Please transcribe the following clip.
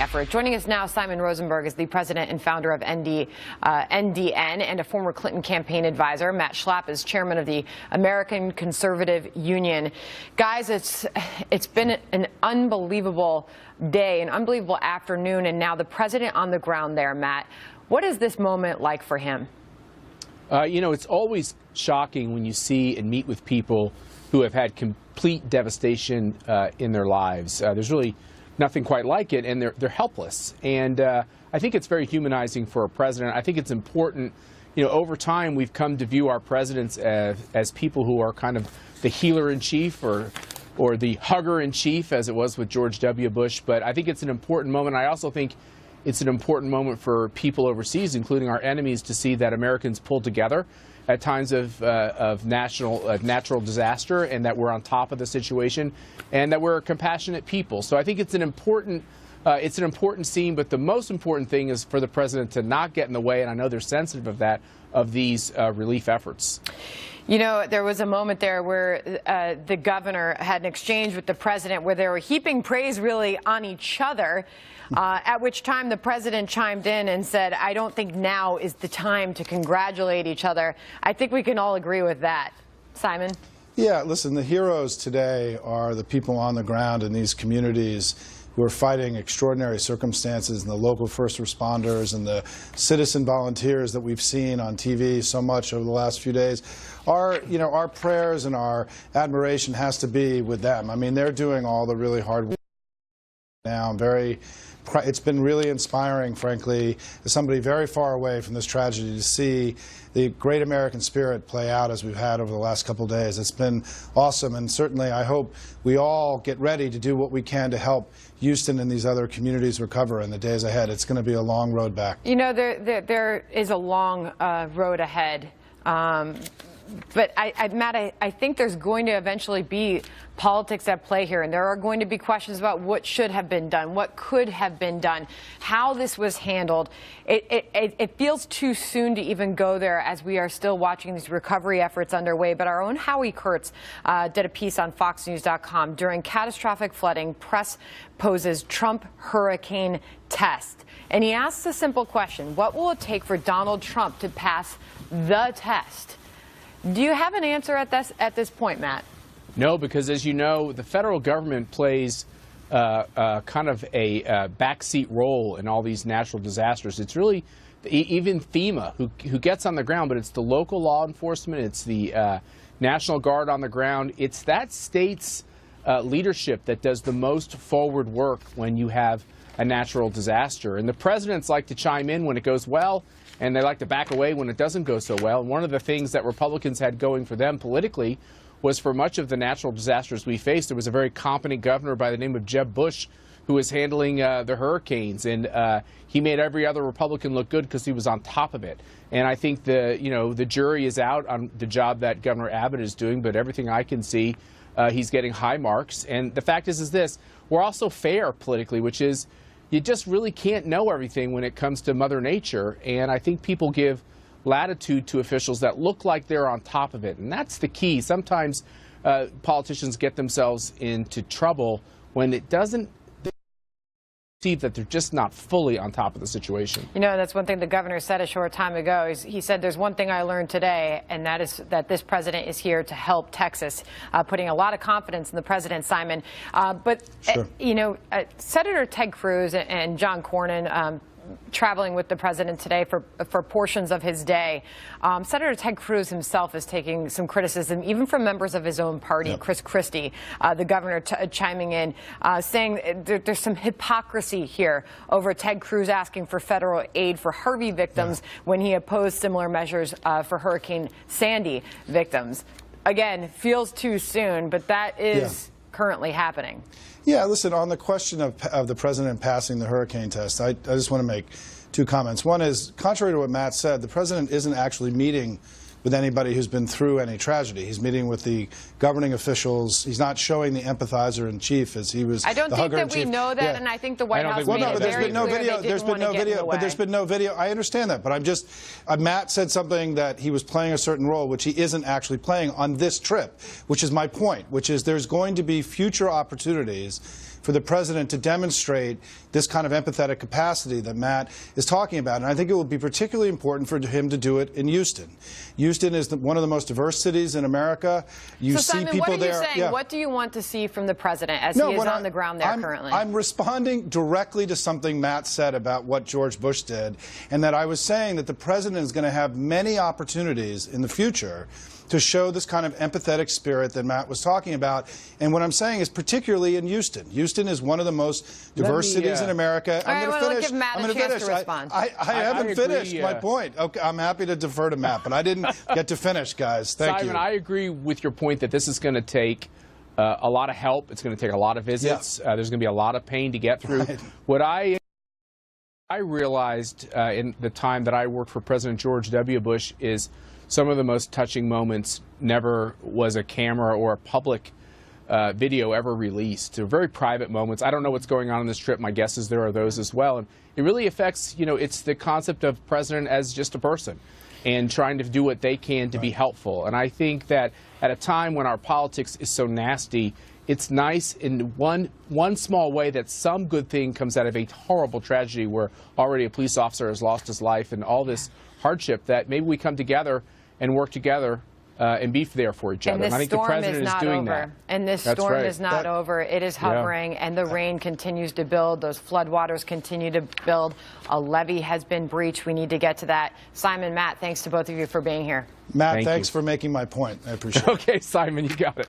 effort. Joining us now, Simon Rosenberg is the president and founder of NDN and a former Clinton campaign advisor. Matt Schlapp is chairman of the American Conservative Union. Guys, it's been an unbelievable day, an unbelievable afternoon, and now the president on the ground there, Matt. What is this moment like for him? You know, it's always shocking when you see and meet with people who have had complete devastation in their lives. There's really nothing quite like it, and they're helpless. And I think it's very humanizing for a president. I think it's important. You know, over time, we've come to view our presidents as people who are kind of the healer-in-chief or the hugger-in-chief, as it was with George W. Bush. But I think it's an important moment. I also think it's an important moment for people overseas, including our enemies, to see that Americans pull together at times of natural disaster, and that we're on top of the situation, and that we're compassionate people. So I think it's an important scene. But the most important thing is for the president to not get in the way, and I know they're sensitive of that, of these relief efforts. You know, there was a moment there where the governor had an exchange with the president where they were heaping praise really on each other, at which time the president chimed in and said, I don't think now is the time to congratulate each other. I think we can all agree with that. Simon? Yeah, listen, the heroes today are the people on the ground in these communities who are fighting extraordinary circumstances, and the local first responders and the citizen volunteers that we've seen on TV so much over the last few days. Our prayers and our admiration has to be with them. I mean, they're doing all the really hard work now. It's been really inspiring, frankly, as somebody very far away from this tragedy, to see the great American spirit play out as we've had over the last couple of days. It's been awesome, and certainly I hope we all get ready to do what we can to help Houston and these other communities recover in the days ahead. It's going to be a long road back. You know, there is a long road ahead. But Matt, I think there's going to eventually be politics at play here, and there are going to be questions about what should have been done, what could have been done, how this was handled. It feels too soon to even go there as we are still watching these recovery efforts underway. But our own Howie Kurtz did a piece on FoxNews.com. During catastrophic flooding, press poses Trump hurricane test. And he asks a simple question: what will it take for Donald Trump to pass the test? Do you have an answer at this point, Matt? No, because as you know, the federal government plays kind of a backseat role in all these natural disasters. It's really even FEMA who gets on the ground, but it's the local law enforcement, it's the National Guard on the ground. It's that state's leadership that does the most forward work when you have a natural disaster. And the presidents like to chime in when it goes well, and they like to back away when it doesn't go so well. And one of the things that Republicans had going for them politically was, for much of the natural disasters we faced, there was a very competent governor by the name of Jeb Bush who was handling the hurricanes, and he made every other Republican look good because he was on top of it. And I think the jury is out on the job that Governor Abbott is doing, but everything I can see, he's getting high marks. And the fact is this: we're also fair politically, which is, you just really can't know everything when it comes to Mother Nature, and I think people give latitude to officials that look like they're on top of it, and that's the key. Sometimes politicians get themselves into trouble when it doesn't see that they're just not fully on top of the situation. You know, that's one thing the governor said a short time ago. He said, there's one thing I learned today, and that is that this president is here to help Texas, putting a lot of confidence in the president, Simon. Sure. You know, Senator Ted Cruz and John Cornyn traveling with the president today for portions of his day. Senator Ted Cruz himself is taking some criticism, even from members of his own party. Yep. Chris Christie, the governor, chiming in, saying there's some hypocrisy here over Ted Cruz asking for federal aid for Harvey victims when he opposed similar measures for Hurricane Sandy victims. Again, feels too soon, but that is currently happening. Yeah, listen, on the question of the president passing the hurricane test, I just want to make two comments. One is, contrary to what Matt said, the president isn't actually meeting with anybody who's been through any tragedy. He's meeting with the governing officials. He's not showing the empathizer-in-chief as he was the hugger-in-chief. I don't think that we know that, and I think the White House made it very clear there's been no video. But there's been no video. I understand that, but I'm just, Matt said something that he was playing a certain role, which he isn't actually playing on this trip, which is my point, which is there's going to be future opportunities for the president to demonstrate this kind of empathetic capacity that Matt is talking about. And I think it will be particularly important for him to do it in Houston. Houston is one of the most diverse cities in America. You so, see Simon, people what are you there. saying? Yeah. What do you want to see from the president as he is on the ground there currently? I'm responding directly to something Matt said about what George Bush did, and that I was saying that the president is going to have many opportunities in the future to show this kind of empathetic spirit that Matt was talking about. And what I'm saying is particularly in Houston. Houston is one of the most diverse cities in America. I'm going to finish. Give Matt a chance to respond. I haven't finished my point. Okay, I'm happy to defer to Matt, but I didn't get to finish, guys. Thank you. Simon, I agree with your point that this is going to take a lot of help. It's going to take a lot of visits. Yeah. There's going to be a lot of pain to get through. Right. What I realized in the time that I worked for President George W. Bush is some of the most touching moments never was a camera or a public video ever released. They're very private moments. I don't know what's going on this trip. My guess is there are those as well. And it really affects, it's the concept of president as just a person and trying to do what they can to be helpful. And I think that at a time when our politics is so nasty, it's nice in one small way that some good thing comes out of a horrible tragedy where already a police officer has lost his life and all this hardship, that maybe we come together and work together and be there for each other. And I think the president is doing that. And this storm is not over. It is hovering, and the rain continues to build. Those floodwaters continue to build. A levee has been breached. We need to get to that. Simon, Matt, thanks to both of you for being here. Matt, thanks for making my point. I appreciate it. Okay, Simon, you got it.